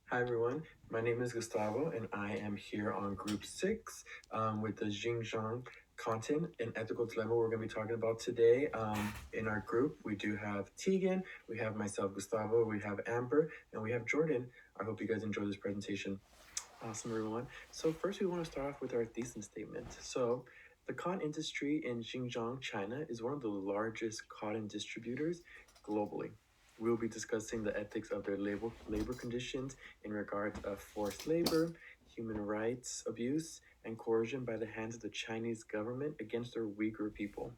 Hi everyone, my name is Gustavo and I am here on Group 6 with the Xinjiang Content and Ethical Dilemma we're going to be talking about today. In our group, we do have Tegan, we have myself, Gustavo, we have Amber, and we have Jordan. I hope you guys enjoy this presentation. Awesome, everyone. So first, we want to start off with our thesis statement. So the cotton industry in Xinjiang, China is one of the largest cotton distributors globally. We'll be discussing the ethics of their labor conditions in regards of forced labor, human rights abuse, and coercion by the hands of the Chinese government against their Uyghur people.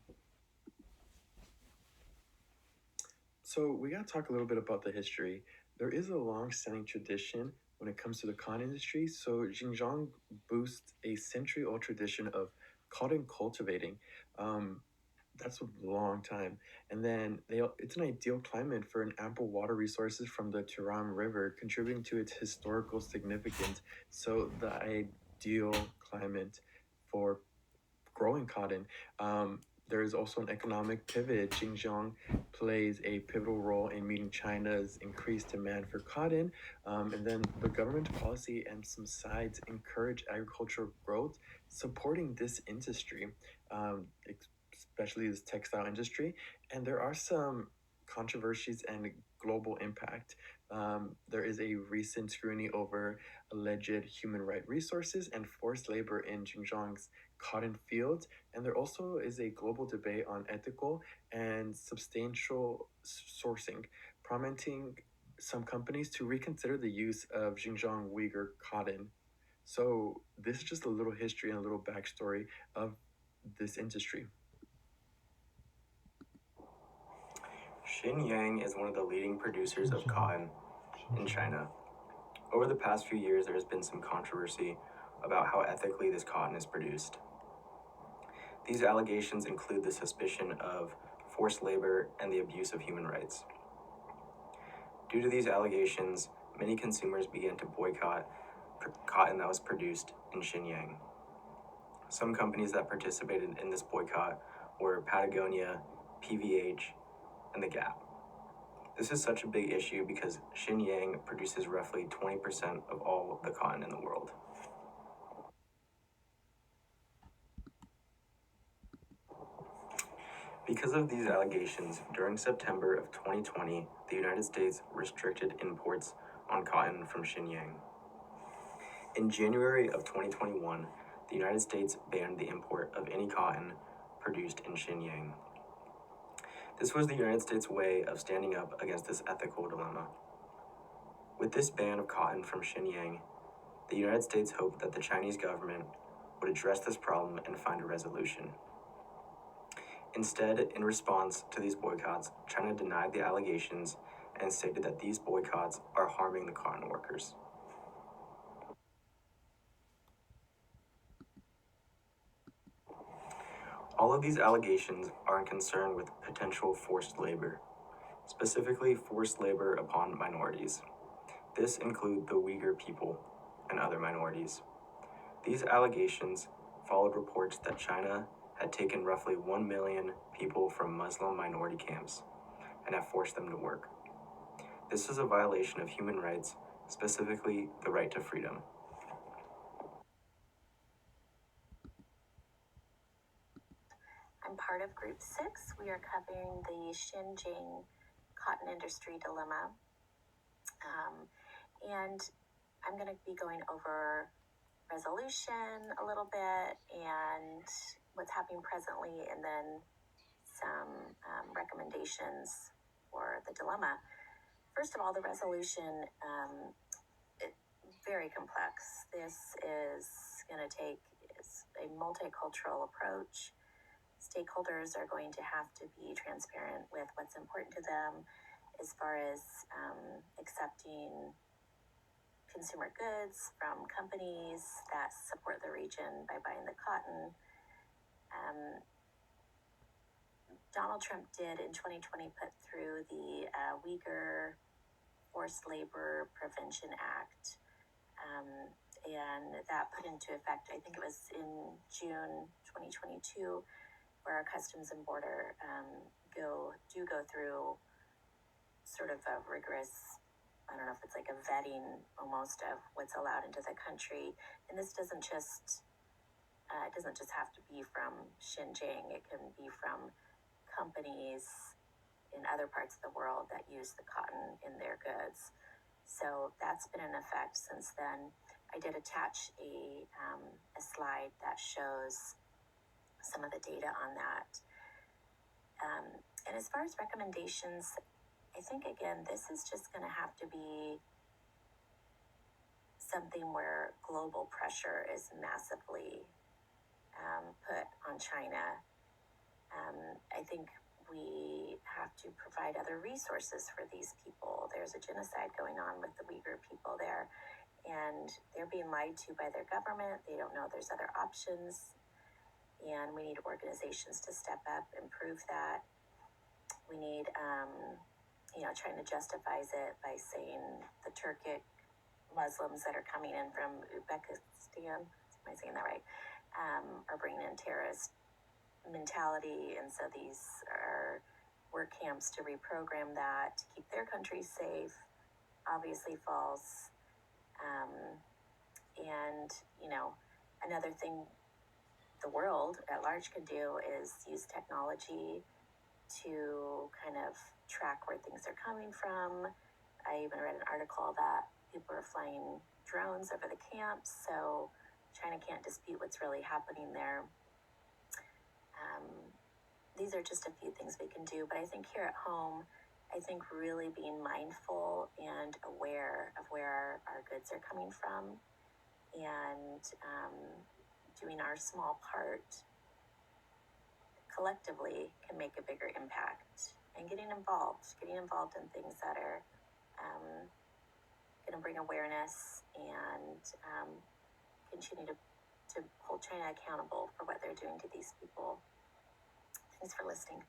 So we got to talk a little bit about the history. There is a long-standing tradition when it comes to the cotton industry. So Xinjiang boasts a century-old tradition of cotton cultivating. Um, that's a long time. And then it's an ideal climate for an ample water resources from the Turan River, contributing to its historical significance. So the ideal climate for growing cotton. There is also an economic pivot. Xinjiang plays a pivotal role in meeting China's increased demand for cotton. And then the government policy and some sides encourage agricultural growth, supporting this industry, especially this textile industry. And there are some controversies and global impact. There is a recent scrutiny over alleged human right resources and forced labor in Xinjiang's cotton fields, and there also is a global debate on ethical and substantial sourcing, prompting some companies to reconsider the use of Xinjiang Uyghur cotton. So this is just a little history and a little backstory of this industry. Xinjiang is one of the leading producers of cotton in China. Over the past few years, there has been some controversy about how ethically this cotton is produced. These allegations include the suspicion of forced labor and the abuse of human rights. Due to these allegations, many consumers began to boycott cotton that was produced in Xinjiang. Some companies that participated in this boycott were Patagonia, PVH, and the Gap. This is such a big issue because Xinjiang produces roughly 20% of all the cotton in the world. Because of these allegations, during September of 2020, the United States restricted imports on cotton from Xinjiang. In January of 2021, the United States banned the import of any cotton produced in Xinjiang. This was the United States' way of standing up against this ethical dilemma. With this ban of cotton from Xinjiang, the United States hoped that the Chinese government would address this problem and find a resolution. Instead, in response to these boycotts, China denied the allegations and stated that these boycotts are harming the cotton workers. All of these allegations are in concern with potential forced labor, specifically forced labor upon minorities. This includes the Uyghur people and other minorities. These allegations followed reports that China had taken roughly 1 million people from Muslim minority camps and have forced them to work. This is a violation of human rights, specifically the right to freedom. I'm part of Group 6. We are covering the Xinjiang cotton industry dilemma. And I'm going to be going over resolution a little bit and what's happening presently, and then some recommendations for the dilemma. First of all, the resolution very complex. This is going to take a multicultural approach. Stakeholders are going to have to be transparent with what's important to them as far as accepting consumer goods from companies that support the region by buying the cotton. Donald Trump did in 2020 put through the Uyghur Forced Labor Prevention Act, and that put into effect, I think it was in June 2022, where our Customs and Border go through sort of a rigorous I don't know if it's like a vetting almost of what's allowed into the country. And this doesn't just it doesn't just have to be from Xinjiang. It can be from companies in other parts of the world that use the cotton in their goods. So that's been in effect since then. I did attach a slide that shows some of the data on that. And as far as recommendations, I think, again, this is just going to have to be something where global pressure is massively put on China. I think we have to provide other resources for these people. There's a genocide going on with the Uyghur people there, and they're being lied to by their government. They don't know there's other options, and we need organizations to step up and prove that. We need, China justifies it by saying the Turkic Muslims that are coming in from Uzbekistan, am I saying that right, are bringing in terrorist mentality, and so these are work camps to reprogram that to keep their country safe. Obviously false. And another thing the world at large can do is use technology to kind of track where things are coming from. I even read an article that people are flying drones over the camps, so China can't dispute what's really happening there. These are just a few things we can do, but I think here at home, I think really being mindful and aware of where our goods are coming from, and doing our small part collectively can make a bigger impact. And getting involved in things that are going to bring awareness and continue to hold China accountable for what they're doing to these people. Thanks for listening.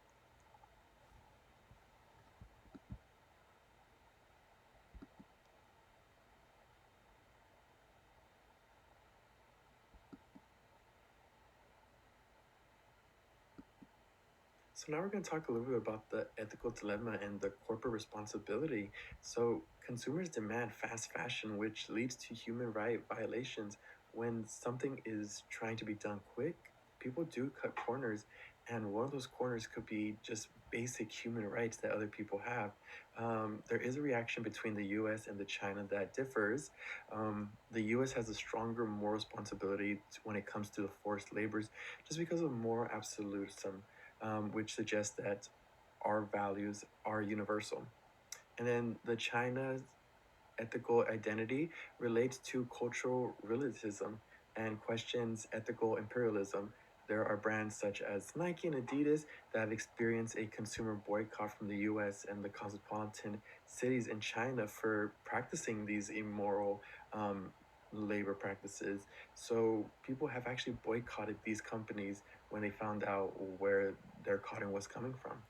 So now we're going to talk a little bit about the ethical dilemma and the corporate responsibility. So consumers demand fast fashion, which leads to human right violations. When something is trying to be done quick, people do cut corners, and one of those corners could be just basic human rights that other people have. There is a reaction between the U.S. and the China that differs. The U.S. has a stronger moral responsibility when it comes to the forced labors, just because of moral absolutism, which suggests that our values are universal. And then the China's ethical identity relates to cultural relativism and questions ethical imperialism. There are brands such as Nike and Adidas that have experienced a consumer boycott from the US and the cosmopolitan cities in China for practicing these immoral labor practices. So people have actually boycotted these companies when they found out where their cotton was coming from.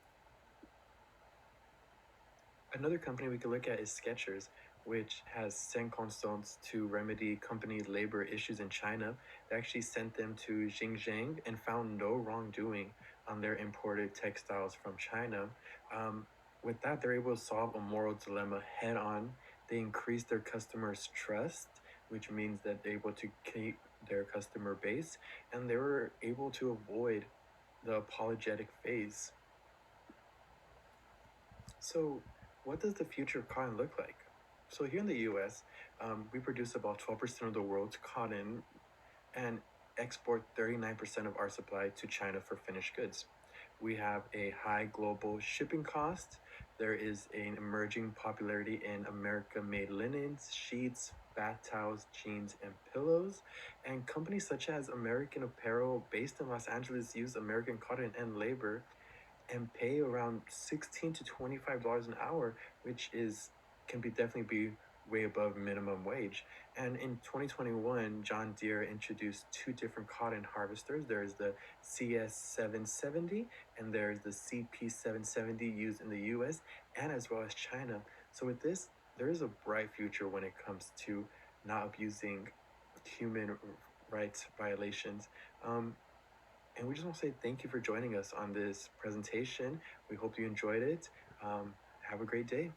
Another company we could look at is Skechers, which has sent consultants to remedy company labor issues in China. They actually sent them to Xinjiang and found no wrongdoing on their imported textiles from China. With that, they're able to solve a moral dilemma head on. They increase their customers' trust, which means that they're able to keep their customer base, and they were able to avoid the apologetic phase. So, what does the future of cotton look like? So, here in the US, we produce about 12% of the world's cotton and export 39% of our supply to China for finished goods. We have a high global shipping cost. There is an emerging popularity in America made linens, sheets, bath towels, jeans, and pillows. And companies such as American Apparel, based in Los Angeles, use American cotton and labor and pay around $16 to $25 an hour, which is can be definitely be way above minimum wage. And in 2021, John Deere introduced two different cotton harvesters. There's the CS770 and there's the CP770 used in the US and as well as China. So with this, there is a bright future when it comes to not abusing human rights violations. And we just want to say thank you for joining us on this presentation. We hope you enjoyed it. Have a great day.